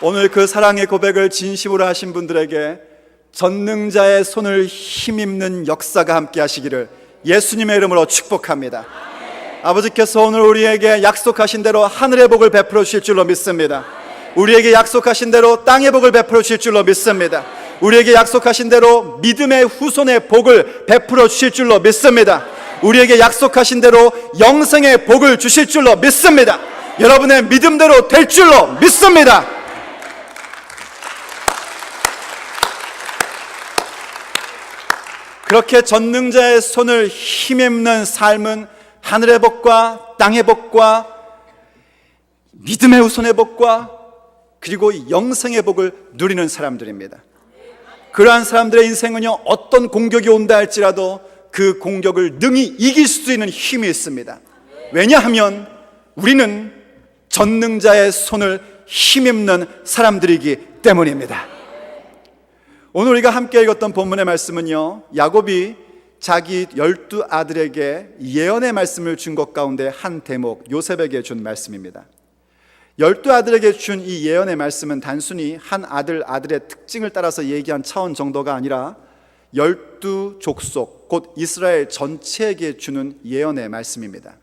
오늘 그 사랑의 고백을 진심으로 하신 분들에게 전능자의 손을 힘입는 역사가 함께 하시기를 예수님의 이름으로 축복합니다. 아버지께서 오늘 우리에게 약속하신 대로 하늘의 복을 베풀어 주실 줄로 믿습니다. 우리에게 약속하신 대로 땅의 복을 베풀어 주실 줄로 믿습니다. 우리에게 약속하신 대로 믿음의 후손의 복을 베풀어 주실 줄로 믿습니다. 우리에게 약속하신 대로 영생의 복을 주실 줄로 믿습니다. 여러분의 믿음대로 될 줄로 믿습니다. 그렇게 전능자의 손을 힘입는 삶은 하늘의 복과 땅의 복과 믿음의 후손의 복과 그리고 영생의 복을 누리는 사람들입니다. 그러한 사람들의 인생은요, 어떤 공격이 온다 할지라도 그 공격을 능히 이길 수 있는 힘이 있습니다. 왜냐하면 우리는 전능자의 손을 힘입는 사람들이기 때문입니다. 오늘 우리가 함께 읽었던 본문의 말씀은요, 야곱이 자기 12 아들에게 예언의 말씀을 준 것 가운데 한 대목, 요셉에게 준 말씀입니다. 12 아들에게 준 이 예언의 말씀은 단순히 한 아들의 특징을 따라서 얘기한 차원 정도가 아니라 12 족속, 곧 이스라엘 전체에게 주는 예언의 말씀입니다.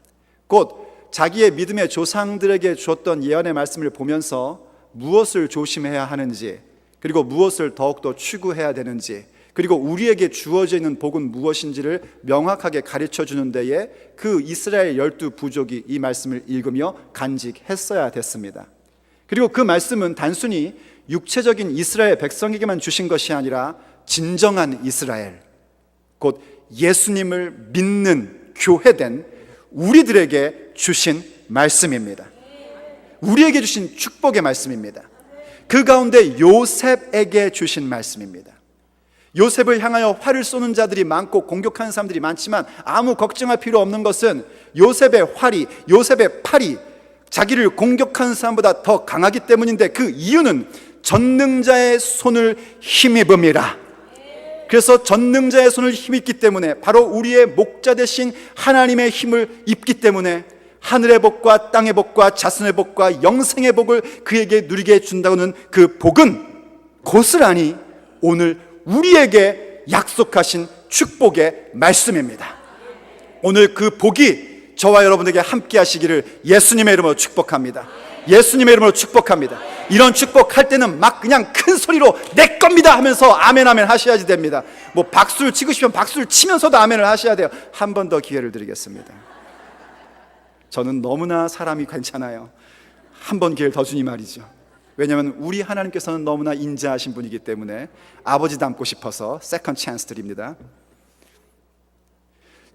곧 자기의 믿음의 조상들에게 주었던 예언의 말씀을 보면서 무엇을 조심해야 하는지, 그리고 무엇을 더욱더 추구해야 되는지, 그리고 우리에게 주어져 있는 복은 무엇인지를 명확하게 가르쳐 주는 데에 그 이스라엘 12 부족이 이 말씀을 읽으며 간직했어야 됐습니다. 그리고 그 말씀은 단순히 육체적인 이스라엘 백성에게만 주신 것이 아니라 진정한 이스라엘, 곧 예수님을 믿는 교회된 우리들에게 주신 말씀입니다. 우리에게 주신 축복의 말씀입니다. 그 가운데 요셉에게 주신 말씀입니다. 요셉을 향하여 활을 쏘는 자들이 많고 공격하는 사람들이 많지만 아무 걱정할 필요 없는 것은 요셉의 활이, 요셉의 팔이 자기를 공격하는 사람보다 더 강하기 때문인데, 그 이유는 전능자의 손을 힘입음이라. 그래서 전능자의 손을 힘입기 때문에, 바로 우리의 목자 되신 하나님의 힘을 입기 때문에 하늘의 복과 땅의 복과 자손의 복과 영생의 복을 그에게 누리게 준다고는 그 복은 고스란히 오늘 우리에게 약속하신 축복의 말씀입니다. 오늘 그 복이 저와 여러분에게 함께 하시기를 예수님의 이름으로 축복합니다. 예수님의 이름으로 축복합니다. 이런 축복할 때는 막 그냥 큰 소리로 내 겁니다 하면서 아멘 아멘 하셔야지 됩니다. 뭐 박수를 치고 싶으면 박수를 치면서도 아멘을 하셔야 돼요. 한 번 더 기회를 드리겠습니다. 저는 너무나 사람이 괜찮아요. 한 번 기회를 더 주니 말이죠. 왜냐하면 우리 하나님께서는 너무나 인자하신 분이기 때문에 아버지 닮고 싶어서 세컨 찬스 드립니다.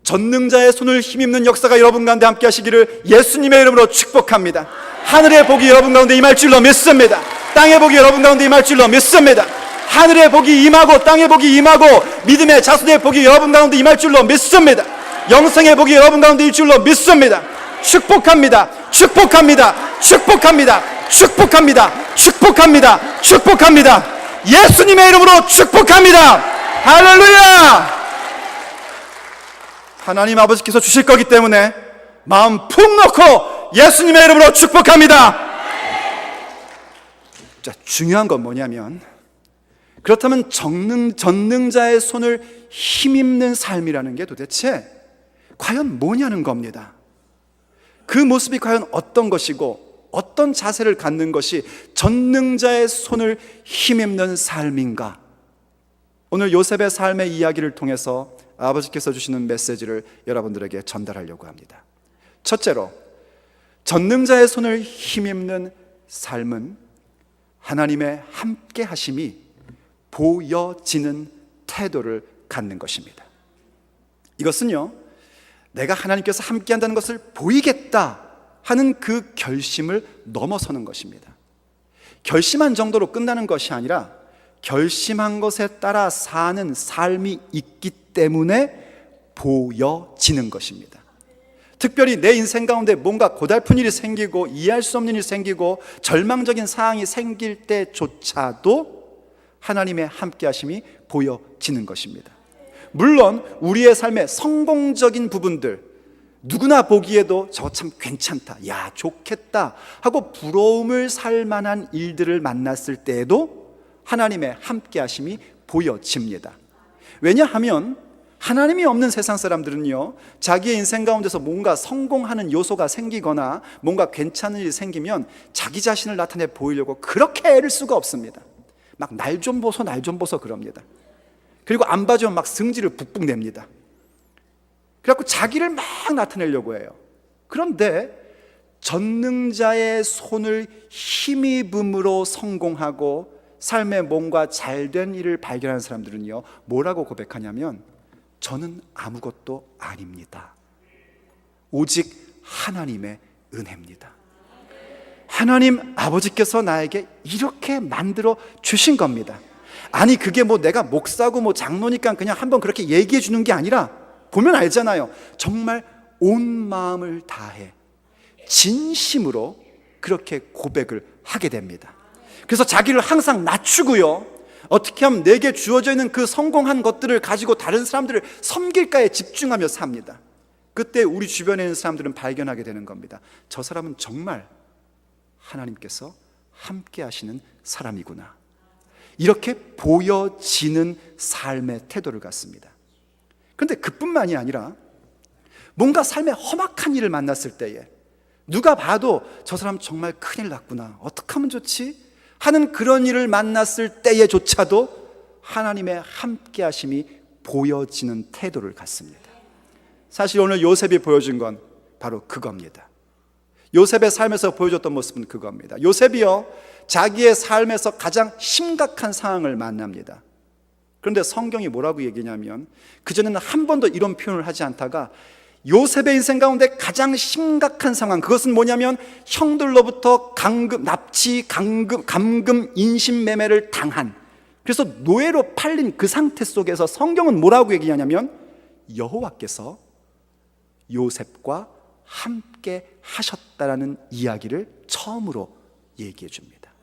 전능자의 손을 힘입는 역사가 여러분 가운데 함께 하시기를 예수님의 이름으로 축복합니다. 하늘의 복이 여러분 가운데 임할 줄로 믿습니다. 땅의 복이 여러분 가운데 임할 줄로 믿습니다. 하늘의 복이 임하고 땅의 복이 임하고 믿음의 자손의 복이 여러분 가운데 임할 줄로 믿습니다. 영생의 복이 여러분 가운데 일 줄로 믿습니다. 축복합니다. 축복합니다. 축복합니다. 축복합니다. 축복합니다. 축복합니다. 예수님의 이름으로 축복합니다. 할렐루야! 하나님 아버지께서 주실 거기 때문에 마음 푹 넣고 예수님의 이름으로 축복합니다. 자, 중요한 건 뭐냐면, 그렇다면 전능자의 손을 힘입는 삶이라는 게 도대체 과연 뭐냐는 겁니다. 그 모습이 과연 어떤 것이고 어떤 자세를 갖는 것이 전능자의 손을 힘입는 삶인가? 오늘 요셉의 삶의 이야기를 통해서 아버지께서 주시는 메시지를 여러분들에게 전달하려고 합니다. 첫째로, 전능자의 손을 힘입는 삶은 하나님의 함께 하심이 보여지는 태도를 갖는 것입니다. 이것은요, 내가 하나님께서 함께 한다는 것을 보이겠다 하는 그 결심을 넘어서는 것입니다. 결심한 정도로 끝나는 것이 아니라 결심한 것에 따라 사는 삶이 있기 때문에 보여지는 것입니다. 특별히 내 인생 가운데 뭔가 고달픈 일이 생기고 이해할 수 없는 일이 생기고 절망적인 상황이 생길 때조차도 하나님의 함께하심이 보여지는 것입니다. 물론 우리의 삶의 성공적인 부분들, 누구나 보기에도 저거 참 괜찮다, 야 좋겠다 하고 부러움을 살 만한 일들을 만났을 때에도 하나님의 함께 하심이 보여집니다. 왜냐하면 하나님이 없는 세상 사람들은요, 자기의 인생 가운데서 뭔가 성공하는 요소가 생기거나 뭔가 괜찮은 일이 생기면 자기 자신을 나타내 보이려고 그렇게 애를 수가 없습니다. 막 날 좀 보소 날 좀 보소 그럽니다. 그리고 안 봐주면 막 승질을 북북 냅니다. 그래갖고 자기를 막 나타내려고 해요. 그런데 전능자의 손을 힘입음으로 성공하고 삶에 뭔가 잘된 일을 발견하는 사람들은요, 뭐라고 고백하냐면 저는 아무것도 아닙니다. 오직 하나님의 은혜입니다. 하나님 아버지께서 나에게 이렇게 만들어 주신 겁니다. 아니 그게 뭐 내가 목사고 뭐 장로니까 그냥 한번 그렇게 얘기해 주는 게 아니라 보면 알잖아요. 정말 온 마음을 다해 진심으로 그렇게 고백을 하게 됩니다. 그래서 자기를 항상 낮추고요, 어떻게 하면 내게 주어져 있는 그 성공한 것들을 가지고 다른 사람들을 섬길까에 집중하며 삽니다. 그때 우리 주변에 있는 사람들은 발견하게 되는 겁니다. 저 사람은 정말 하나님께서 함께 하시는 사람이구나, 이렇게 보여지는 삶의 태도를 갖습니다. 그런데 그뿐만이 아니라 뭔가 삶에 험악한 일을 만났을 때에 누가 봐도 저 사람 정말 큰일 났구나, 어떻게 하면 좋지? 하는 그런 일을 만났을 때에조차도 하나님의 함께 하심이 보여지는 태도를 갖습니다. 사실 오늘 요셉이 보여준 건 바로 그겁니다. 요셉의 삶에서 보여줬던 모습은 그겁니다. 요셉이요, 자기의 삶에서 가장 심각한 상황을 만납니다. 그런데 성경이 뭐라고 얘기냐면 그전에는 한 번도 이런 표현을 하지 않다가 요셉의 인생 가운데 가장 심각한 상황, 그것은 뭐냐면 형들로부터 납치, 감금, 인신매매를 당한, 그래서 노예로 팔린 그 상태 속에서 성경은 뭐라고 얘기하냐면 여호와께서 요셉과 함께 하셨다라는 이야기를 처음으로 얘기해 줍니다.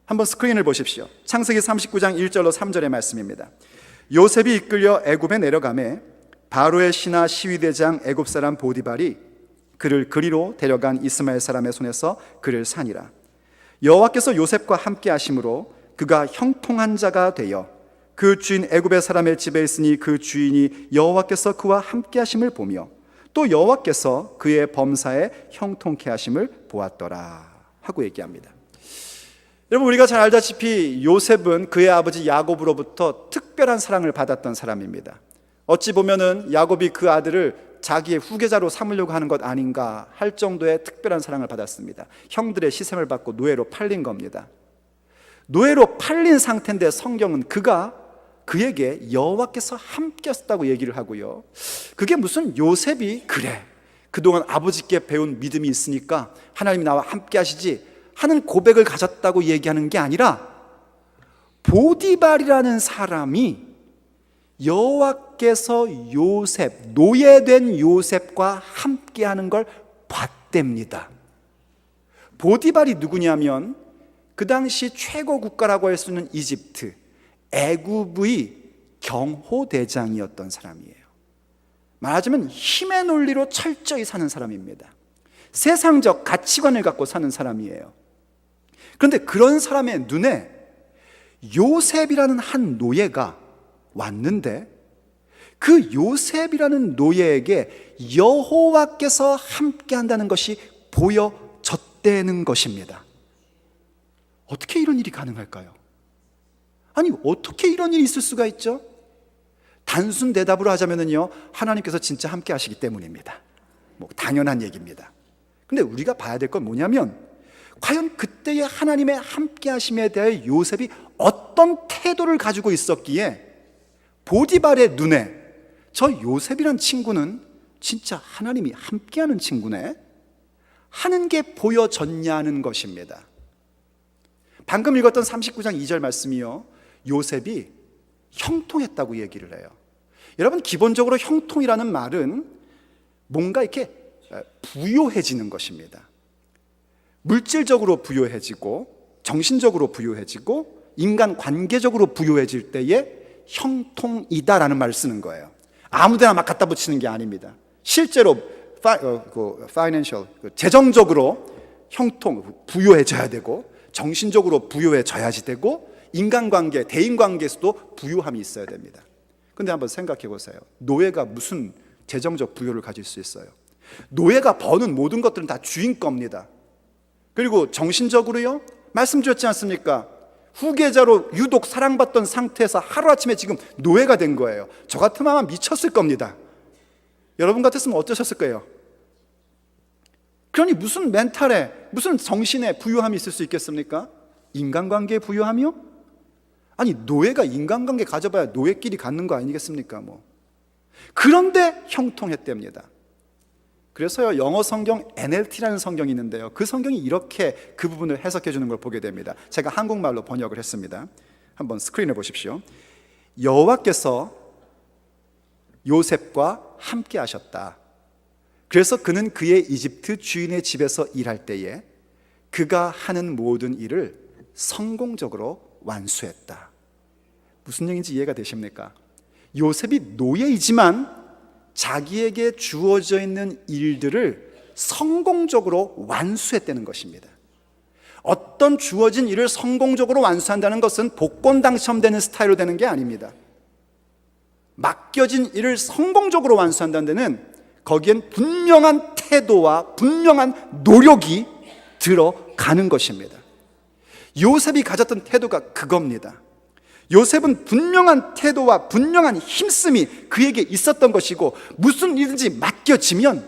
한번 스크린을 보십시오. 창세기 39장 1절로 3절의 말씀입니다. 요셉이 이끌려 애굽에 내려가매 바로의 신하 시위대장 애굽 사람 보디발이 그를 그리로 데려간 이스마엘 사람의 손에서 그를 산이라. 여호와께서 요셉과 함께 하심으로 그가 형통한 자가 되어 그 주인 애굽의 사람의 집에 있으니 그 주인이 여호와께서 그와 함께 하심을 보며 또 여호와께서 그의 범사에 형통케 하심을 보았더라 하고 얘기합니다. 여러분, 우리가 잘 알다시피 요셉은 그의 아버지 야곱으로부터 특별한 사랑을 받았던 사람입니다. 어찌 보면은 야곱이 그 아들을 자기의 후계자로 삼으려고 하는 것 아닌가 할 정도의 특별한 사랑을 받았습니다. 형들의 시샘을 받고 노예로 팔린 겁니다. 노예로 팔린 상태인데 성경은 그에게 여호와께서 함께했다고 얘기를 하고요, 그게 무슨 요셉이 그래 그동안 아버지께 배운 믿음이 있으니까 하나님이 나와 함께 하시지 하는 고백을 가졌다고 얘기하는 게 아니라 보디발이라는 사람이 여호와께서 노예된 요셉과 함께하는 걸 봤답니다. 보디발이 누구냐면 그 당시 최고 국가라고 할 수 있는 이집트, 애굽의 경호대장이었던 사람이에요. 말하자면 힘의 논리로 철저히 사는 사람입니다. 세상적 가치관을 갖고 사는 사람이에요. 그런데 그런 사람의 눈에 요셉이라는 한 노예가 왔는데 그 요셉이라는 노예에게 여호와께서 함께 한다는 것이 보여졌다는 것입니다. 어떻게 이런 일이 가능할까요? 아니 어떻게 이런 일이 있을 수가 있죠? 단순 대답으로 하자면요, 하나님께서 진짜 함께 하시기 때문입니다. 뭐 당연한 얘기입니다. 근데 우리가 봐야 될 건 뭐냐면 과연 그때의 하나님의 함께 하심에 대해 요셉이 어떤 태도를 가지고 있었기에 보디발의 눈에 저 요셉이란 친구는 진짜 하나님이 함께하는 친구네 하는 게 보여졌냐는 것입니다. 방금 읽었던 39장 2절 말씀이요, 요셉이 형통했다고 얘기를 해요. 여러분, 기본적으로 형통이라는 말은 뭔가 이렇게 부요해지는 것입니다. 물질적으로 부요해지고 정신적으로 부요해지고 인간 관계적으로 부요해질 때에 형통이다라는 말을 쓰는 거예요. 아무데나 막 갖다 붙이는 게 아닙니다. 실제로 파이낸셜, 재정적으로 형통, 부유해져야 되고, 정신적으로 부유해져야지 되고, 인간관계, 대인관계에서도 부유함이 있어야 됩니다. 근데 한번 생각해 보세요. 노예가 무슨 재정적 부유를 가질 수 있어요? 노예가 버는 모든 것들은 다 주인 겁니다. 그리고 정신적으로요, 말씀드렸지 않습니까? 후계자로 유독 사랑받던 상태에서 하루아침에 지금 노예가 된 거예요. 저 같으면 아마 미쳤을 겁니다. 여러분 같았으면 어떠셨을 거예요? 그러니 무슨 멘탈에, 무슨 정신에 부유함이 있을 수 있겠습니까? 인간관계의 부유함이요? 아니, 노예가 인간관계 가져봐야 노예끼리 갖는 거 아니겠습니까? 그런데 형통했답니다. 그래서요, 영어 성경 NLT라는 성경이 있는데요, 그 성경이 이렇게 그 부분을 해석해 주는 걸 보게 됩니다. 제가 한국말로 번역을 했습니다. 한번 스크린에 보십시오. 여호와께서 요셉과 함께 하셨다. 그래서 그는 그의 이집트 주인의 집에서 일할 때에 그가 하는 모든 일을 성공적으로 완수했다. 무슨 얘기인지 이해가 되십니까? 요셉이 노예이지만 자기에게 주어져 있는 일들을 성공적으로 완수했다는 것입니다. 어떤 주어진 일을 성공적으로 완수한다는 것은 복권 당첨되는 스타일로 되는 게 아닙니다. 맡겨진 일을 성공적으로 완수한다는 데는 거기엔 분명한 태도와 분명한 노력이 들어가는 것입니다. 요셉이 가졌던 태도가 그겁니다. 요셉은 분명한 태도와 분명한 힘씀이 그에게 있었던 것이고, 무슨 일든지 맡겨지면,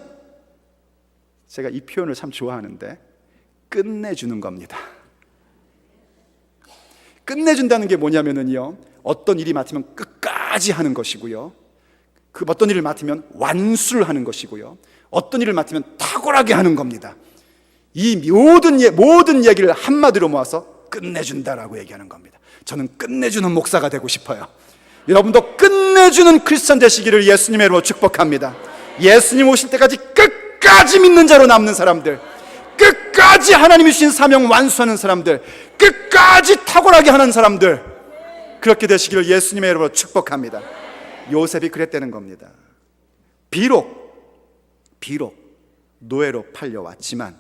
제가 이 표현을 참 좋아하는데, 끝내주는 겁니다. 끝내준다는 게 뭐냐면요, 어떤 일이 맡으면 끝까지 하는 것이고요, 그 어떤 일을 맡으면 완수를 하는 것이고요, 어떤 일을 맡으면 탁월하게 하는 겁니다. 이 모든 얘기를 한마디로 모아서 끝내준다라고 얘기하는 겁니다. 저는 끝내주는 목사가 되고 싶어요. 여러분도 끝내주는 크리스찬 되시기를 예수님의 이름으로 축복합니다. 예수님 오실 때까지 끝까지 믿는 자로 남는 사람들, 끝까지 하나님이 주신 사명 완수하는 사람들, 끝까지 탁월하게 하는 사람들, 그렇게 되시기를 예수님의 이름으로 축복합니다. 요셉이 그랬다는 겁니다. 비록 노예로 팔려왔지만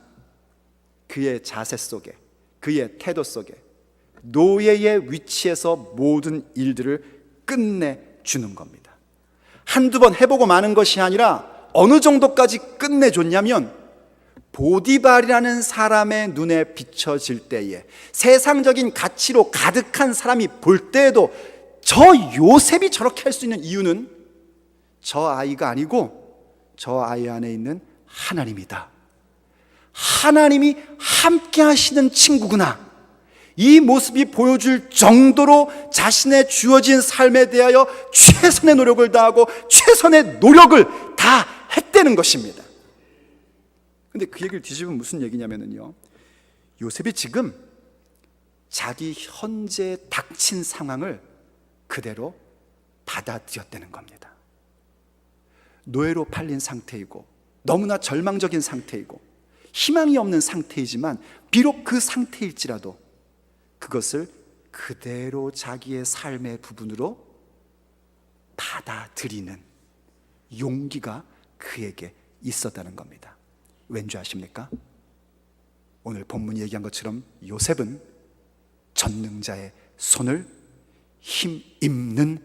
그의 자세 속에, 그의 태도 속에 노예의 위치에서 모든 일들을 끝내주는 겁니다. 한두 번 해보고 마는 것이 아니라 어느 정도까지 끝내줬냐면, 보디발이라는 사람의 눈에 비춰질 때에, 세상적인 가치로 가득한 사람이 볼 때에도 저 요셉이 저렇게 할 수 있는 이유는 저 아이가 아니고 저 아이 안에 있는 하나님이다. 하나님이 함께 하시는 친구구나. 이 모습이 보여줄 정도로 자신의 주어진 삶에 대하여 최선의 노력을 다하고 최선의 노력을 다 했다는 것입니다. 근데 그 얘기를 뒤집으면 무슨 얘기냐면요, 요셉이 지금 자기 현재 닥친 상황을 그대로 받아들였다는 겁니다. 노예로 팔린 상태이고, 너무나 절망적인 상태이고, 희망이 없는 상태이지만, 비록 그 상태일지라도 그것을 그대로 자기의 삶의 부분으로 받아들이는 용기가 그에게 있었다는 겁니다. 왠지 아십니까? 오늘 본문이 얘기한 것처럼 요셉은 전능자의 손을 힘입는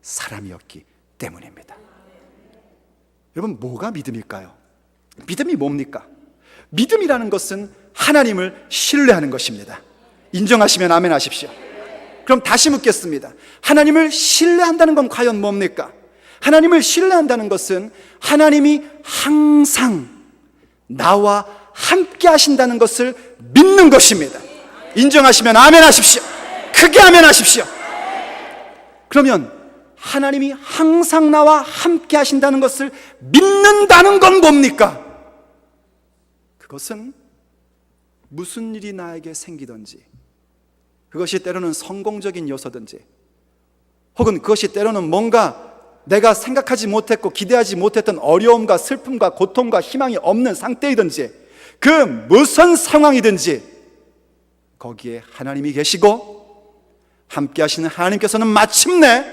사람이었기 때문입니다. 여러분, 뭐가 믿음일까요? 믿음이 뭡니까? 믿음이라는 것은 하나님을 신뢰하는 것입니다. 인정하시면 아멘 하십시오. 그럼 다시 묻겠습니다. 하나님을 신뢰한다는 건 과연 뭡니까? 하나님을 신뢰한다는 것은 하나님이 항상 나와 함께 하신다는 것을 믿는 것입니다. 인정하시면 아멘 하십시오. 크게 아멘 하십시오. 그러면 하나님이 항상 나와 함께 하신다는 것을 믿는다는 건 뭡니까? 그것은 무슨 일이 나에게 생기든지, 그것이 때로는 성공적인 요소든지, 혹은 그것이 때로는 뭔가 내가 생각하지 못했고 기대하지 못했던 어려움과 슬픔과 고통과 희망이 없는 상태이든지, 그 무슨 상황이든지 거기에 하나님이 계시고 함께 하시는 하나님께서는 마침내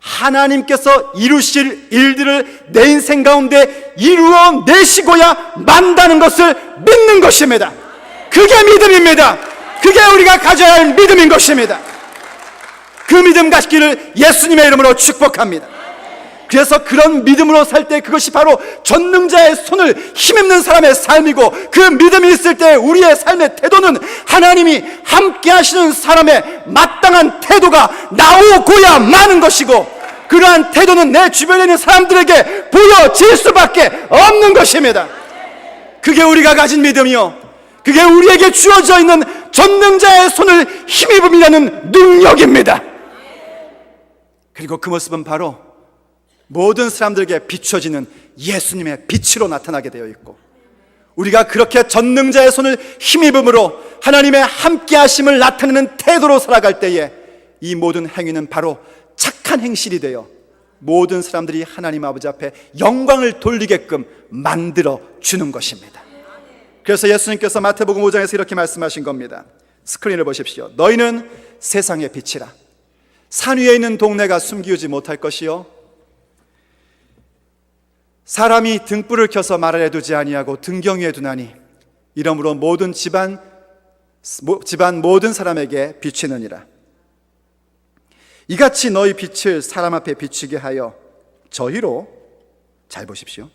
하나님께서 이루실 일들을 내 인생 가운데 이루어내시고야 만다는 것을 믿는 것입니다. 그게 믿음입니다. 그게 우리가 가져야 할 믿음인 것입니다. 그 믿음 갖기를 예수님의 이름으로 축복합니다. 그래서 그런 믿음으로 살 때 그것이 바로 전능자의 손을 힘입는 사람의 삶이고, 그 믿음이 있을 때 우리의 삶의 태도는 하나님이 함께 하시는 사람의 마땅한 태도가 나오고야 마는 것이고, 그러한 태도는 내 주변에 있는 사람들에게 보여질 수밖에 없는 것입니다. 그게 우리가 가진 믿음이요, 그게 우리에게 주어져 있는 전능자의 손을 힘입음이라는 능력입니다. 그리고 그 모습은 바로 모든 사람들에게 비춰지는 예수님의 빛으로 나타나게 되어 있고, 우리가 그렇게 전능자의 손을 힘입음으로 하나님의 함께 하심을 나타내는 태도로 살아갈 때에 이 모든 행위는 바로 착한 행실이 되어 모든 사람들이 하나님 아버지 앞에 영광을 돌리게끔 만들어 주는 것입니다. 그래서 예수님께서 마태복음 5장에서 이렇게 말씀하신 겁니다. 스크린을 보십시오. 너희는 세상의 빛이라. 산 위에 있는 동네가 숨기우지 못할 것이요, 사람이 등불을 켜서 말 아래 두지 아니하고 등경 위에 두나니 이러므로 모든 집안 모든 사람에게 비치느니라. 이같이 너희 빛을 사람 앞에 비추게 하여 저희로, 잘 보십시오,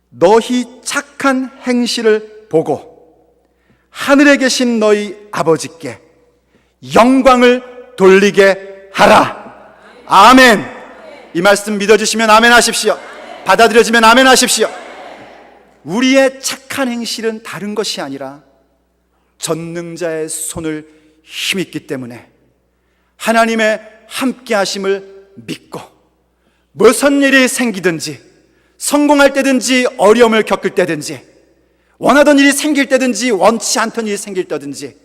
너희 착한 행실을 보고 하늘에 계신 너희 아버지께 영광을 돌리게 하라. 아멘. 이 말씀 믿어주시면 아멘 하십시오. 받아들여지면 아멘 하십시오. 우리의 착한 행실은 다른 것이 아니라 전능자의 손을 힘입기 때문에 하나님의 함께 하심을 믿고, 무슨 일이 생기든지, 성공할 때든지 어려움을 겪을 때든지, 원하던 일이 생길 때든지 원치 않던 일이 생길 때든지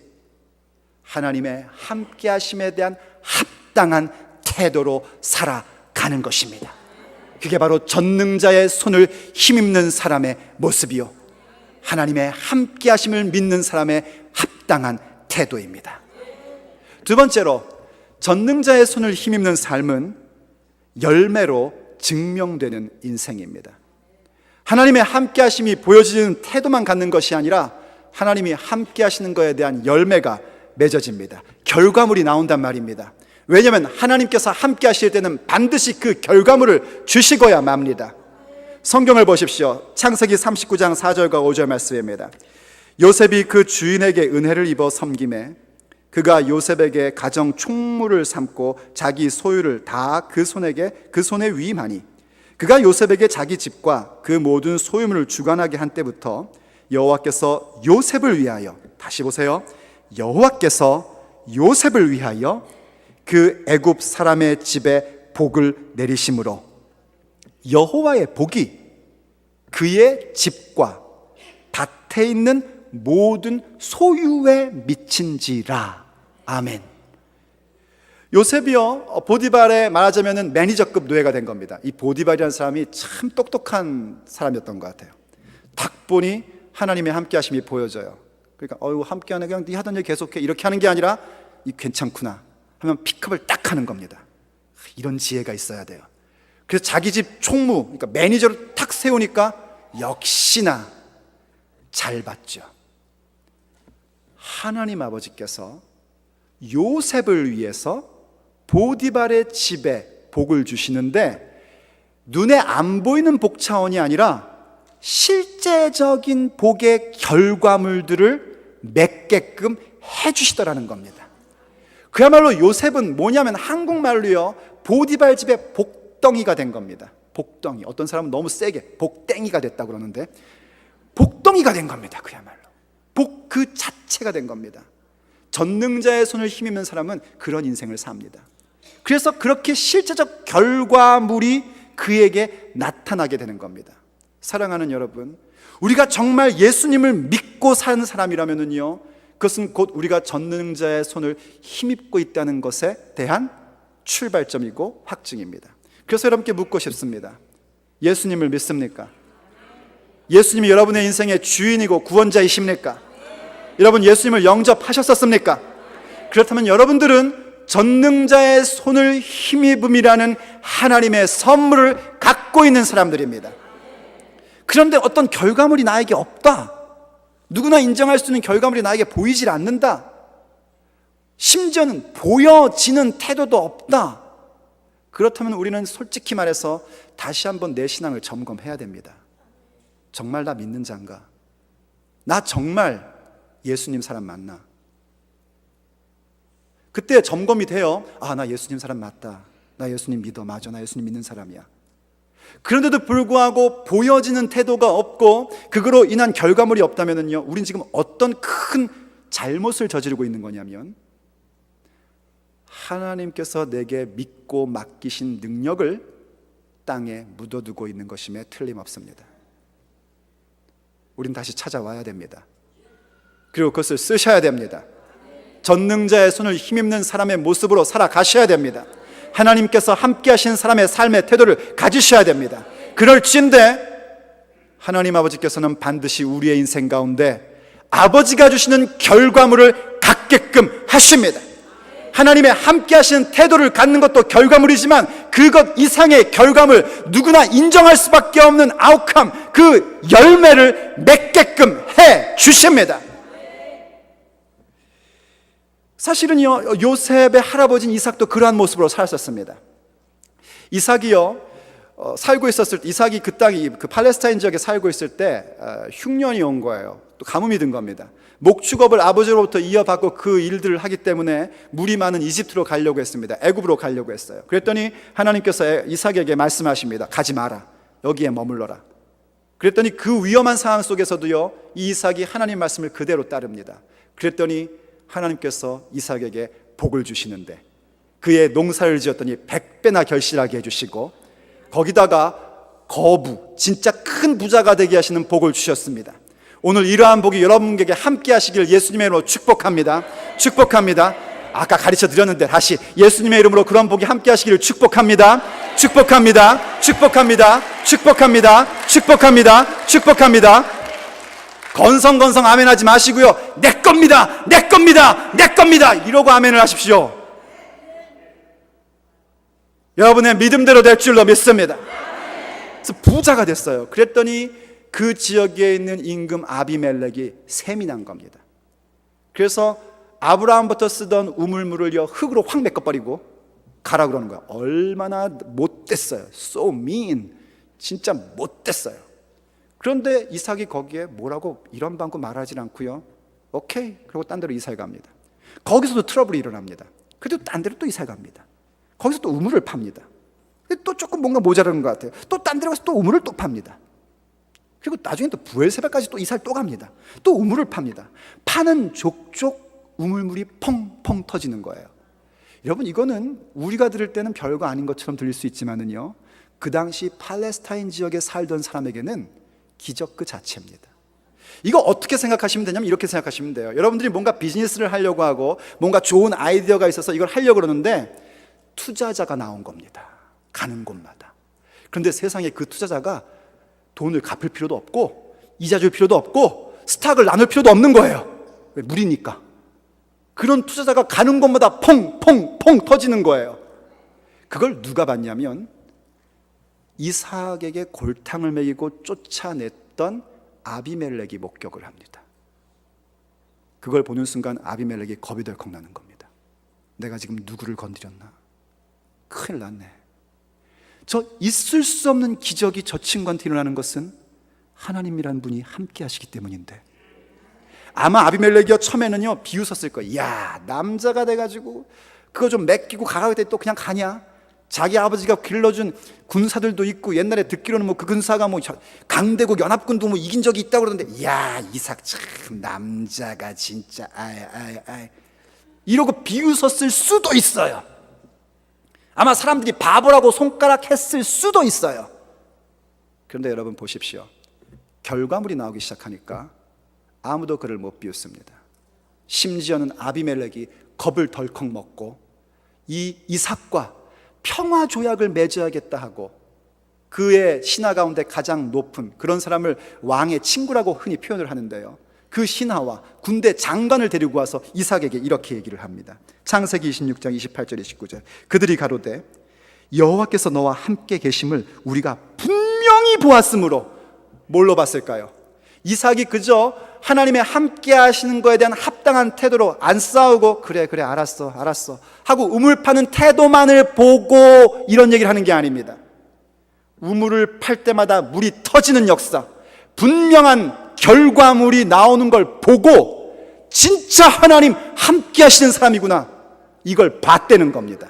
하나님의 함께 하심에 대한 합당한 태도로 살아가는 것입니다. 그게 바로 전능자의 손을 힘입는 사람의 모습이요, 하나님의 함께 하심을 믿는 사람의 합당한 태도입니다. 두 번째로, 전능자의 손을 힘입는 삶은 열매로 증명되는 인생입니다. 하나님의 함께 하심이 보여지는 태도만 갖는 것이 아니라 하나님이 함께 하시는 것에 대한 열매가 맺어집니다. 결과물이 나온단 말입니다. 왜냐하면 하나님께서 함께 하실 때는 반드시 그 결과물을 주시고야 맙니다. 성경을 보십시오. 창세기 39장 4절과 5절 말씀입니다. 요셉이 그 주인에게 은혜를 입어 섬김에 그가 요셉에게 가정 총무를 삼고 자기 소유를 다 그 손에 위임하니 그가 요셉에게 자기 집과 그 모든 소유물을 주관하게 한 때부터 여호와께서 요셉을 위하여, 다시 보세요, 여호와께서 요셉을 위하여 그 애굽 사람의 집에 복을 내리심으로 여호와의 복이 그의 집과 밭에 있는 모든 소유에 미친지라. 아멘. 요셉이요, 보디발에 말하자면 매니저급 노예가 된 겁니다. 이 보디발이라는 사람이 참 똑똑한 사람이었던 것 같아요. 딱 보니 하나님의 함께 하심이 보여져요. 그러니까 함께 하네, 그냥 네 하던 일 계속해, 이렇게 하는 게 아니라 이 괜찮구나 하면 픽업을 딱 하는 겁니다. 이런 지혜가 있어야 돼요. 그래서 자기 집 총무, 그러니까 매니저를 탁 세우니까 역시나 잘 받죠. 하나님 아버지께서 요셉을 위해서 보디발의 집에 복을 주시는데 눈에 안 보이는 복 차원이 아니라 실제적인 복의 결과물들을 맺게끔 해주시더라는 겁니다. 그야말로 요셉은 뭐냐면 한국말로요, 보디발 집에 복덩이가 된 겁니다. 복덩이. 어떤 사람은 너무 세게 복덩이가 됐다고 그러는데 복덩이가 된 겁니다. 그야말로 복 그 자체가 된 겁니다. 전능자의 손을 힘입는 사람은 그런 인생을 삽니다. 그래서 그렇게 실제적 결과물이 그에게 나타나게 되는 겁니다. 사랑하는 여러분, 우리가 정말 예수님을 믿고 사는 사람이라면요, 그것은 곧 우리가 전능자의 손을 힘입고 있다는 것에 대한 출발점이고 확증입니다. 그래서 여러분께 묻고 싶습니다. 예수님을 믿습니까? 예수님이 여러분의 인생의 주인이고 구원자이십니까? 여러분 예수님을 영접하셨었습니까? 그렇다면 여러분들은 전능자의 손을 힘입음이라는 하나님의 선물을 갖고 있는 사람들입니다. 그런데 어떤 결과물이 나에게 없다, 누구나 인정할 수 있는 결과물이 나에게 보이질 않는다, 심지어는 보여지는 태도도 없다. 그렇다면 우리는 솔직히 말해서 다시 한번 내 신앙을 점검해야 됩니다. 정말 나 믿는 자인가? 나 정말 예수님 사람 맞나? 그때 점검이 돼요. 아, 나 예수님 사람 맞다, 나 예수님 믿어, 맞아, 나 예수님 믿는 사람이야. 그런데도 불구하고 보여지는 태도가 없고 그거로 인한 결과물이 없다면요, 우린 지금 어떤 큰 잘못을 저지르고 있는 거냐면, 하나님께서 내게 믿고 맡기신 능력을 땅에 묻어두고 있는 것임에 틀림없습니다. 우린 다시 찾아와야 됩니다. 그리고 그것을 쓰셔야 됩니다. 전능자의 손을 힘입는 사람의 모습으로 살아가셔야 됩니다. 하나님께서 함께 하신 사람의 삶의 태도를 가지셔야 됩니다. 그럴지인데 하나님 아버지께서는 반드시 우리의 인생 가운데 아버지가 주시는 결과물을 갖게끔 하십니다. 하나님의 함께 하시는 태도를 갖는 것도 결과물이지만 그것 이상의 결과물, 누구나 인정할 수밖에 없는 아웃컴, 그 열매를 맺게끔 해 주십니다. 사실은요, 요셉의 할아버지인 이삭도 그러한 모습으로 살았었습니다. 이삭이요, 살고 있었을 때, 이삭이 그 땅이 그 팔레스타인 지역에 살고 있을 때 흉년이 온 거예요. 또 가뭄이 든 겁니다. 목축업을 아버지로부터 이어받고 그 일들을 하기 때문에 물이 많은 이집트로 가려고 했습니다. 애굽으로 가려고 했어요. 그랬더니 하나님께서 이삭에게 말씀하십니다. 가지 마라, 여기에 머물러라. 그랬더니 그 위험한 상황 속에서도요, 이 이삭이 하나님 말씀을 그대로 따릅니다. 그랬더니 하나님께서 이삭에게 복을 주시는데 그의 농사를 지었더니 100배나 결실하게 해주시고 거기다가 거부, 진짜 큰 부자가 되게 하시는 복을 주셨습니다. 오늘 이러한 복이 여러분에게 함께 하시길 예수님의 이름으로 축복합니다. 축복합니다. 아까 가르쳐 드렸는데 다시 예수님의 이름으로 그런 복이 함께 하시기를 축복합니다. 축복합니다. 축복합니다. 축복합니다. 축복합니다. 축복합니다. 건성건성 아멘하지 마시고요, 내 겁니다, 내 겁니다, 내 겁니다 이러고 아멘을 하십시오. 여러분의 믿음대로 될 줄로 믿습니다. 그래서 부자가 됐어요. 그랬더니 그 지역에 있는 임금 아비멜렉이 셈이 난 겁니다. 그래서 아브라함부터 쓰던 우물물을요, 흙으로 확 메꿔버리고 가라 그러는 거야. 얼마나 못됐어요. So mean. 진짜 못됐어요. 그런데 이삭이 거기에 뭐라고 이런 방구 말하지 않고요, 오케이, 그리고 딴 데로 이사를 갑니다. 거기서도 트러블이 일어납니다. 그래도 딴 데로 또 이사를 갑니다. 거기서 또 우물을 팝니다. 또 조금 뭔가 모자라는 것 같아요. 또 딴 데로 가서 또 우물을 또 팝니다. 그리고 나중에 또 부엘세바까지 또 이사를 또 갑니다. 또 우물을 팝니다. 파는 족족 우물물이 펑펑 터지는 거예요. 여러분, 이거는 우리가 들을 때는 별거 아닌 것처럼 들릴 수 있지만은요, 그 당시 팔레스타인 지역에 살던 사람에게는 기적 그 자체입니다. 이거 어떻게 생각하시면 되냐면 이렇게 생각하시면 돼요. 여러분들이 뭔가 비즈니스를 하려고 하고 뭔가 좋은 아이디어가 있어서 이걸 하려고 그러는데 투자자가 나온 겁니다. 가는 곳마다. 그런데 세상에 그 투자자가 돈을 갚을 필요도 없고 이자 줄 필요도 없고 스탁을 나눌 필요도 없는 거예요. 왜? 물이니까. 그런 투자자가 가는 곳마다 펑펑펑 터지는 거예요. 그걸 누가 봤냐면 이삭에게 골탕을 먹이고 쫓아냈던 아비멜렉이 목격을 합니다. 그걸 보는 순간 아비멜렉이 겁이 덜컥 나는 겁니다. 내가 지금 누구를 건드렸나? 큰일 났네. 저 있을 수 없는 기적이 저 친구한테 일어나는 것은 하나님이란 분이 함께 하시기 때문인데, 아마 아비멜렉이 처음에는요 비웃었을 거예요. 야, 남자가 돼가지고 그거 좀 맡기고 가라고 했더니 또 그냥 가냐? 자기 아버지가 길러준 군사들도 있고 옛날에 듣기로는 뭐 그 군사가 뭐 강대국 연합군도 뭐 이긴 적이 있다고 그러는데, 야, 이삭 참 남자가 진짜 아이 이러고 비웃었을 수도 있어요. 아마 사람들이 바보라고 손가락했을 수도 있어요. 그런데 여러분 보십시오. 결과물이 나오기 시작하니까 아무도 그를 못 비웃습니다. 심지어는 아비멜렉이 겁을 덜컥 먹고 이 이삭과 평화 조약을 맺어야겠다 하고 그의 신하 가운데 가장 높은 그런 사람을 왕의 친구라고 흔히 표현을 하는데요, 그 신하와 군대 장관을 데리고 와서 이삭에게 이렇게 얘기를 합니다. 창세기 26장 28절 29절. 그들이 가로되 여호와께서 너와 함께 계심을 우리가 분명히 보았으므로. 뭘로 봤을까요? 이삭이 그저 하나님의 함께 하시는 거에 대한 합당한 태도로 안 싸우고 그래 알았어 하고 우물 파는 태도만을 보고 이런 얘기를 하는 게 아닙니다. 우물을 팔 때마다 물이 터지는 역사, 분명한 결과물이 나오는 걸 보고 진짜 하나님 함께 하시는 사람이구나, 이걸 봤다는 겁니다.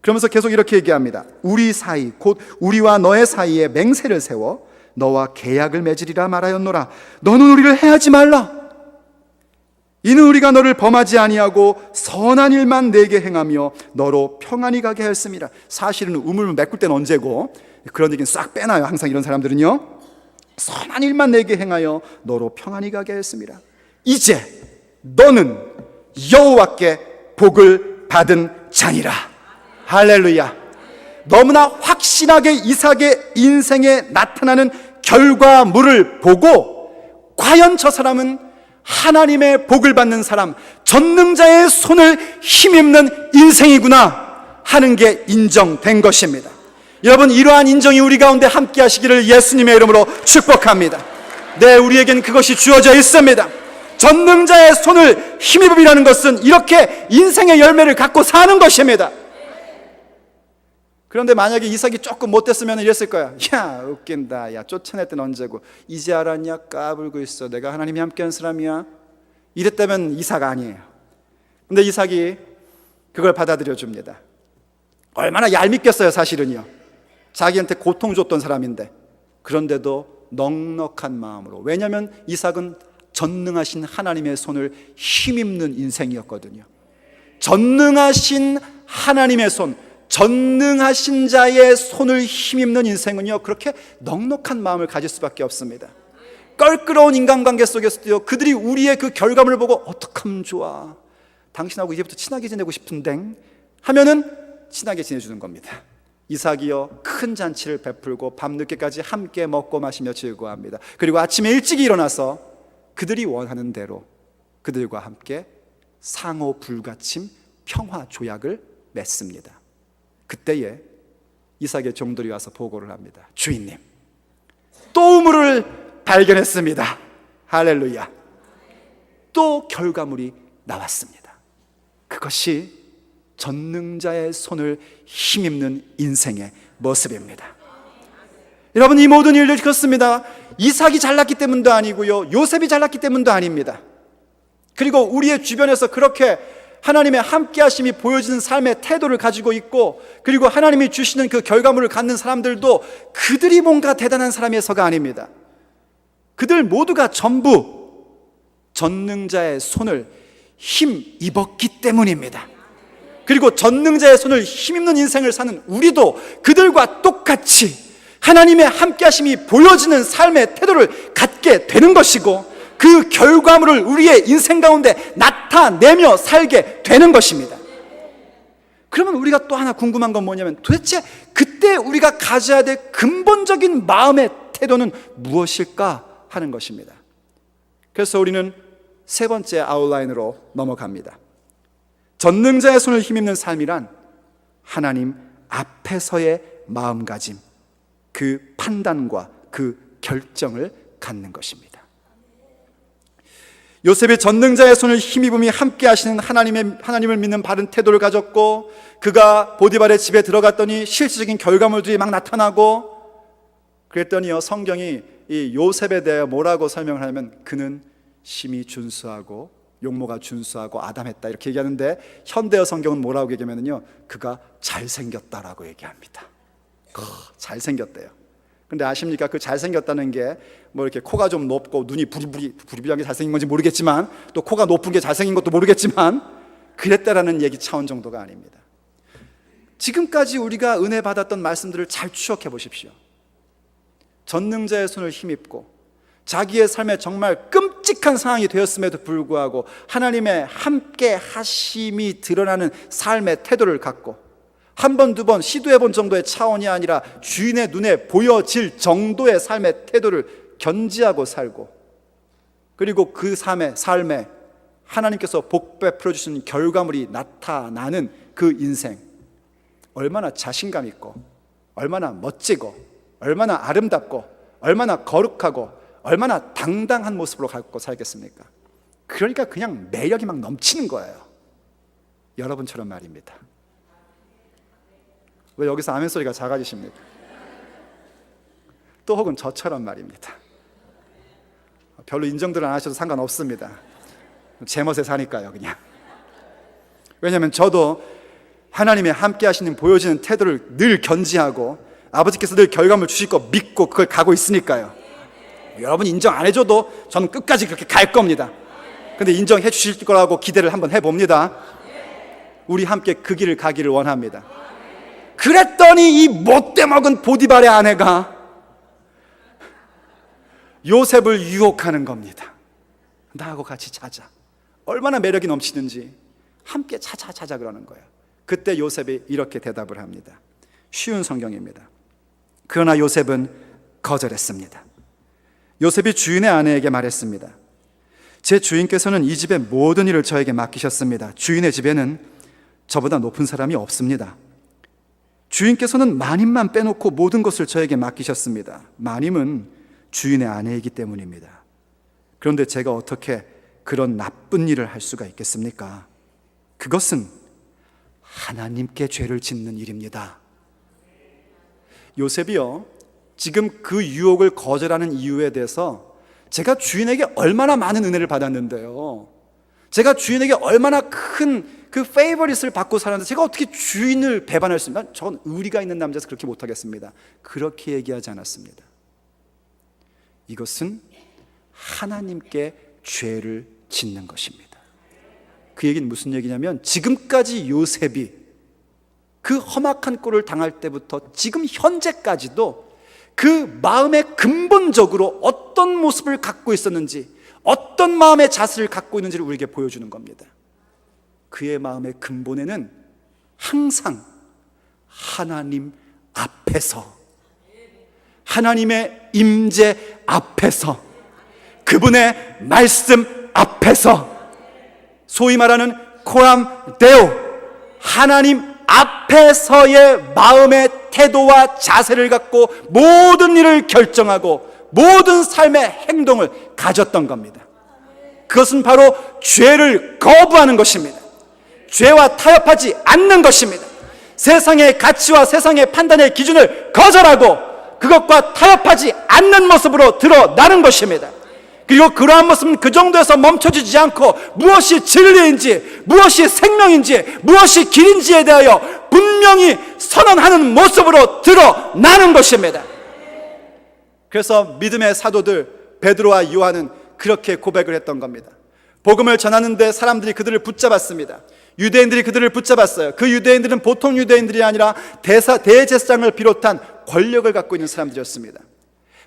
그러면서 계속 이렇게 얘기합니다. 우리 사이 곧 우리와 너의 사이에 맹세를 세워 너와 계약을 맺으리라 말하였노라. 너는 우리를 해하지 말라. 이는 우리가 너를 범하지 아니하고 선한 일만 내게 행하며 너로 평안히 가게 하였습니다. 사실은 우물을 메꿀 때는 언제고, 그런 얘기는 싹 빼놔요. 항상 이런 사람들은요. 선한 일만 내게 행하여 너로 평안히 가게 하였습니다. 이제 너는 여호와께 복을 받은 자니라. 할렐루야. 너무나 확실하게 이삭의 인생에 나타나는 결과물을 보고 과연 저 사람은 하나님의 복을 받는 사람, 전능자의 손을 힘입는 인생이구나 하는 게 인정된 것입니다. 여러분, 이러한 인정이 우리 가운데 함께 하시기를 예수님의 이름으로 축복합니다. 네, 우리에겐 그것이 주어져 있습니다. 전능자의 손을 힘입음이라는 것은 이렇게 인생의 열매를 갖고 사는 것입니다. 그런데 만약에 이삭이 조금 못됐으면 이랬을 거야. 야, 웃긴다. 야, 쫓아낼 땐 언제고 이제 알았냐? 까불고 있어. 내가 하나님이 함께한 사람이야. 이랬다면 이삭 아니에요. 근데 이삭이 그걸 받아들여 줍니다. 얼마나 얄밉겠어요, 사실은요. 자기한테 고통 줬던 사람인데. 그런데도 넉넉한 마음으로. 왜냐하면 이삭은 전능하신 하나님의 손을 힘입는 인생이었거든요. 전능하신 하나님의 손, 전능하신 자의 손을 힘입는 인생은요, 그렇게 넉넉한 마음을 가질 수밖에 없습니다. 껄끄러운 인간관계 속에서도요, 그들이 우리의 그 결과물을 보고 어떡하면 좋아, 당신하고 이제부터 친하게 지내고 싶은데 하면은 친하게 지내주는 겁니다. 이삭이요, 큰 잔치를 베풀고 밤늦게까지 함께 먹고 마시며 즐거워합니다. 그리고 아침에 일찍 일어나서 그들이 원하는 대로 그들과 함께 상호 불가침 평화 조약을 맺습니다. 그때에 이삭의 종들이 와서 보고를 합니다. 주인님, 또 우물을 발견했습니다. 할렐루야. 또 결과물이 나왔습니다. 그것이 전능자의 손을 힘입는 인생의 모습입니다. 여러분, 이 모든 일들이 그렇습니다. 이삭이 잘났기 때문도 아니고요, 요셉이 잘났기 때문도 아닙니다. 그리고 우리의 주변에서 그렇게 하나님의 함께하심이 보여지는 삶의 태도를 가지고 있고, 그리고 하나님이 주시는 그 결과물을 갖는 사람들도 그들이 뭔가 대단한 사람이어서가 아닙니다. 그들 모두가 전부 전능자의 손을 힘입었기 때문입니다. 그리고 전능자의 손을 힘입는 인생을 사는 우리도 그들과 똑같이 하나님의 함께하심이 보여지는 삶의 태도를 갖게 되는 것이고, 그 결과물을 우리의 인생 가운데 나타내며 살게 되는 것입니다. 그러면 우리가 또 하나 궁금한 건 뭐냐면, 도대체 그때 우리가 가져야 될 근본적인 마음의 태도는 무엇일까 하는 것입니다. 그래서 우리는 세 번째 아웃라인으로 넘어갑니다. 전능자의 손을 힘입는 삶이란 하나님 앞에서의 마음가짐, 그 판단과 그 결정을 갖는 것입니다. 요셉이 전능자의 손을 힘입음이 함께 하시는 하나님을 믿는 바른 태도를 가졌고, 그가 보디발의 집에 들어갔더니 실질적인 결과물들이 막 나타나고, 그랬더니요, 성경이 이 요셉에 대해 뭐라고 설명을 하냐면, 그는 심히 준수하고 용모가 준수하고 아담했다, 이렇게 얘기하는데, 현대어 성경은 뭐라고 얘기하면요, 그가 잘생겼다라고 얘기합니다. 잘생겼대요. 근데 아십니까? 그 잘생겼다는 게 뭐 이렇게 코가 좀 높고 눈이 부리부리하게 잘생긴 건지 모르겠지만, 또 코가 높은 게 잘생긴 것도 모르겠지만, 그랬다라는 얘기 차원 정도가 아닙니다. 지금까지 우리가 은혜 받았던 말씀들을 잘 추억해 보십시오. 전능자의 손을 힘입고 자기의 삶에 정말 끔찍한 상황이 되었음에도 불구하고 하나님의 함께 하심이 드러나는 삶의 태도를 갖고, 한 번, 두 번 시도해 본 정도의 차원이 아니라 주인의 눈에 보여질 정도의 삶의 태도를 견지하고 살고, 그리고 그 삶에 하나님께서 복 베풀어 주시는 결과물이 나타나는 그 인생, 얼마나 자신감 있고 얼마나 멋지고 얼마나 아름답고 얼마나 거룩하고 얼마나 당당한 모습으로 갖고 살겠습니까? 그러니까 그냥 매력이 막 넘치는 거예요. 여러분처럼 말입니다. 왜 여기서 아멘 소리가 작아지십니까? 또 혹은 저처럼 말입니다. 별로 인정들 안 하셔도 상관없습니다. 제 멋에 사니까요, 그냥. 왜냐하면 저도 하나님의 함께 하시는 보여지는 태도를 늘 견지하고 아버지께서 늘 결과물 주실 거 믿고 그걸 가고 있으니까요. 여러분 인정 안 해줘도 저는 끝까지 그렇게 갈 겁니다. 근데 인정해 주실 거라고 기대를 한번 해봅니다. 우리 함께 그 길을 가기를 원합니다. 그랬더니 이 못돼 먹은 보디발의 아내가 요셉을 유혹하는 겁니다. 나하고 같이 자자. 얼마나 매력이 넘치는지 함께 자자 그러는 거예요. 그때 요셉이 이렇게 대답을 합니다. 쉬운 성경입니다. 그러나 요셉은 거절했습니다. 요셉이 주인의 아내에게 말했습니다. 제 주인께서는 이 집의 모든 일을 저에게 맡기셨습니다. 주인의 집에는 저보다 높은 사람이 없습니다. 주인께서는 마님만 빼놓고 모든 것을 저에게 맡기셨습니다. 마님은 주인의 아내이기 때문입니다. 그런데 제가 어떻게 그런 나쁜 일을 할 수가 있겠습니까? 그것은 하나님께 죄를 짓는 일입니다. 요셉이요, 지금 그 유혹을 거절하는 이유에 대해서 제가 주인에게 얼마나 많은 은혜를 받았는데요, 제가 주인에게 얼마나 큰 그 페이버릿을 받고 살았는데 제가 어떻게 주인을 배반할 수 있나? 전 의리가 있는 남자여서 그렇게 못하겠습니다. 그렇게 얘기하지 않았습니다. 이것은 하나님께 죄를 짓는 것입니다. 그 얘기는 무슨 얘기냐면, 지금까지 요셉이 그 험악한 꼴을 당할 때부터 지금 현재까지도 그 마음의 근본적으로 어떤 모습을 갖고 있었는지, 어떤 마음의 자세를 갖고 있는지를 우리에게 보여주는 겁니다. 그의 마음의 근본에는 항상 하나님 앞에서, 하나님의 임재 앞에서, 그분의 말씀 앞에서, 소위 말하는 코람 데오, 하나님 앞에서의 마음의 태도와 자세를 갖고 모든 일을 결정하고 모든 삶의 행동을 가졌던 겁니다. 그것은 바로 죄를 거부하는 것입니다. 죄와 타협하지 않는 것입니다. 세상의 가치와 세상의 판단의 기준을 거절하고 그것과 타협하지 않는 모습으로 드러나는 것입니다. 그리고 그러한 모습은 그 정도에서 멈춰지지 않고 무엇이 진리인지, 무엇이 생명인지, 무엇이 길인지에 대하여 분명히 선언하는 모습으로 드러나는 것입니다. 그래서 믿음의 사도들 베드로와 요한은 그렇게 고백을 했던 겁니다. 복음을 전하는데 사람들이 그들을 붙잡았습니다. 유대인들이 그들을 붙잡았어요. 그 유대인들은 보통 유대인들이 아니라 대제사장을 비롯한 권력을 갖고 있는 사람들이었습니다.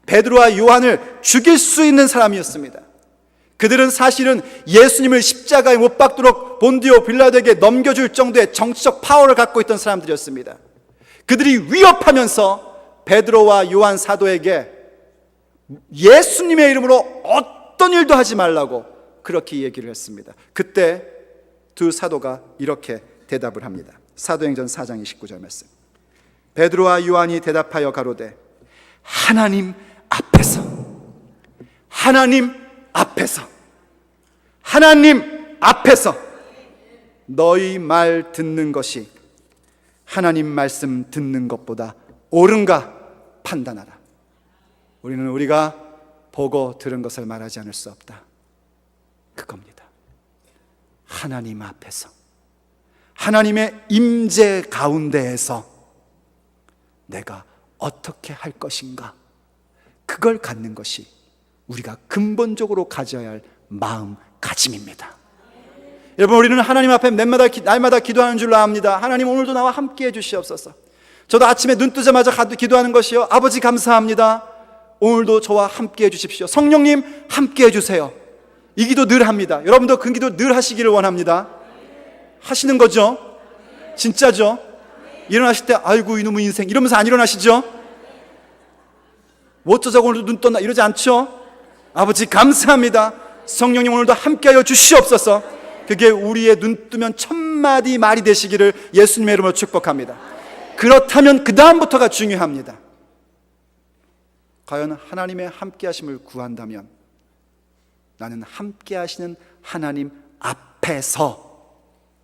베드로와 요한을 죽일 수 있는 사람이었습니다. 그들은 사실은 예수님을 십자가에 못 박도록 본디오 빌라도에게 넘겨줄 정도의 정치적 파워를 갖고 있던 사람들이었습니다. 그들이 위협하면서 베드로와 요한 사도에게 예수님의 이름으로 어떤 일도 하지 말라고 그렇게 얘기를 했습니다. 그때 두 사도가 이렇게 대답을 합니다. 사도행전 4장 29절 말씀. 베드로와 요한이 대답하여 가로되 하나님 앞에서, 하나님 앞에서, 하나님 앞에서 너희 말 듣는 것이 하나님 말씀 듣는 것보다 옳은가 판단하라. 우리는 우리가 보고 들은 것을 말하지 않을 수 없다. 그겁니다. 하나님 앞에서, 하나님의 임재 가운데에서 내가 어떻게 할 것인가, 그걸 갖는 것이 우리가 근본적으로 가져야 할 마음가짐입니다. 여러분, 우리는 하나님 앞에 날마다 기도하는 줄로 압니다. 하나님, 오늘도 나와 함께 해주시옵소서. 저도 아침에 눈 뜨자마자 기도하는 것이요, 아버지 감사합니다, 오늘도 저와 함께 해주십시오. 성령님 함께 해주세요. 이 기도 늘 합니다. 여러분도 그 기도 늘 하시기를 원합니다. 하시는 거죠? 진짜죠? 일어나실 때 아이고 이놈의 인생 이러면서 안 일어나시죠? 어쩌자고 오늘도 눈 떴나 이러지 않죠? 아버지 감사합니다. 성령님 오늘도 함께하여 주시옵소서. 그게 우리의 눈 뜨면 천마디 말이 되시기를 예수님의 이름으로 축복합니다. 그렇다면 그 다음부터가 중요합니다. 과연 하나님의 함께하심을 구한다면 나는 함께하시는 하나님 앞에서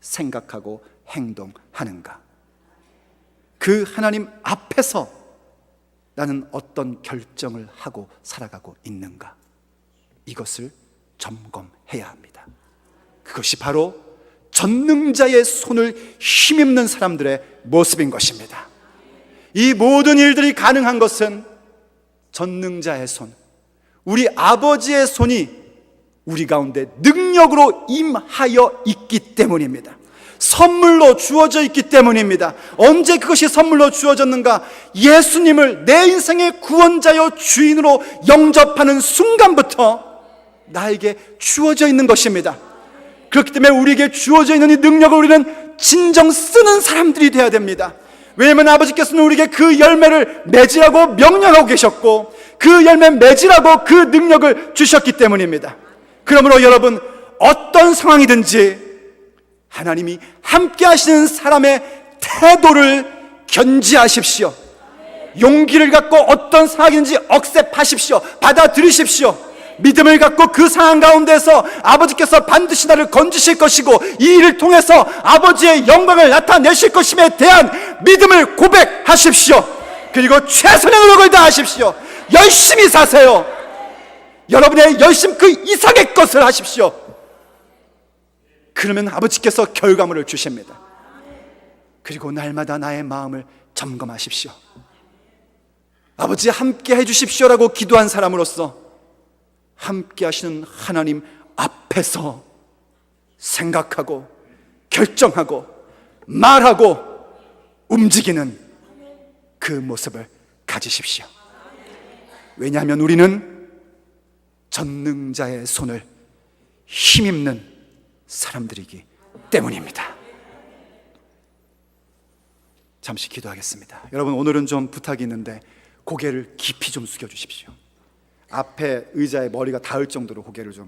생각하고 행동하는가? 그 하나님 앞에서 나는 어떤 결정을 하고 살아가고 있는가? 이것을 점검해야 합니다. 그것이 바로 전능자의 손을 힘입는 사람들의 모습인 것입니다. 이 모든 일들이 가능한 것은 전능자의 손, 우리 아버지의 손이 우리 가운데 능력으로 임하여 있기 때문입니다. 선물로 주어져 있기 때문입니다. 언제 그것이 선물로 주어졌는가? 예수님을 내 인생의 구원자여 주인으로 영접하는 순간부터 나에게 주어져 있는 것입니다. 그렇기 때문에 우리에게 주어져 있는 이 능력을 우리는 진정 쓰는 사람들이 되어야 됩니다. 왜냐하면 아버지께서는 우리에게 그 열매를 맺으라고 명령하고 계셨고 그 열매 맺으라고 그 능력을 주셨기 때문입니다. 그러므로 여러분, 어떤 상황이든지 하나님이 함께 하시는 사람의 태도를 견지하십시오. 용기를 갖고 어떤 상황이든지 억셉하십시오. 받아들이십시오. 믿음을 갖고 그 상황 가운데서 아버지께서 반드시 나를 건지실 것이고 이 일을 통해서 아버지의 영광을 나타내실 것임에 대한 믿음을 고백하십시오. 그리고 최선의 노력을 다하십시오. 열심히 사세요. 여러분의 열심 그 이상의 것을 하십시오. 그러면 아버지께서 결과물을 주십니다. 그리고 날마다 나의 마음을 점검하십시오. 아버지 함께 해주십시오라고 기도한 사람으로서 함께 하시는 하나님 앞에서 생각하고 결정하고 말하고 움직이는 그 모습을 가지십시오. 왜냐하면 우리는 전능자의 손을 힘입는 사람들이기 때문입니다. 잠시 기도하겠습니다. 여러분, 오늘은 좀 부탁이 있는데 고개를 깊이 좀 숙여 주십시오. 앞에 의자에 머리가 닿을 정도로 고개를 좀